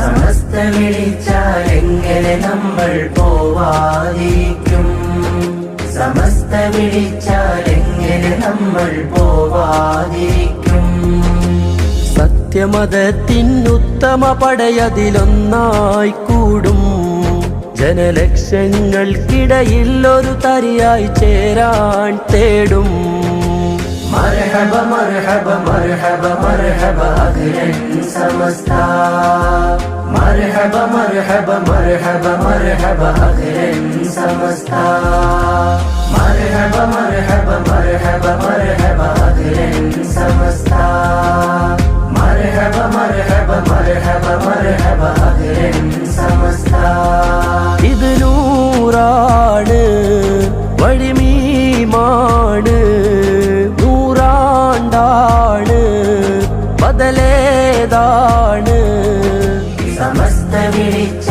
സമസ്ത വിളിച്ചാൽ എങ്ങനെ നമ്മൾ പോവാതിരിക്കും? സമസ്ത വിളിച്ചാൽ എങ്ങനെ നമ്മൾ പോവാതിരിക്കും? സത്യമതത്തിനുത്തമ പടയതിലൊന്നായി കൂടും. ജനലക്ഷങ്ങൾക്കിടയിൽ ഒരു തരിയായി ചേരാൻ തേടും. മർഹബ മർഹബ മർഹബ മർഹബ അഖിലൻ സമസ്ത. മർഹബ മർഹബ മർഹബ മർഹബ അഖിലൻ സമസ്ത. മർഹബ മർഹബ മർഹബ മർഹബ അഖിലൻ സമസ്ത. മർഹബ മർഹബ മർഹബ മർഹബ അഖിലൻ സമസ്ത. ഇത് നൂറാണ്, വഴിമീമാണ്, നൂറാണ്ടാണ്, ബദലേതാണ്. സമസ്ത വിളിച്ച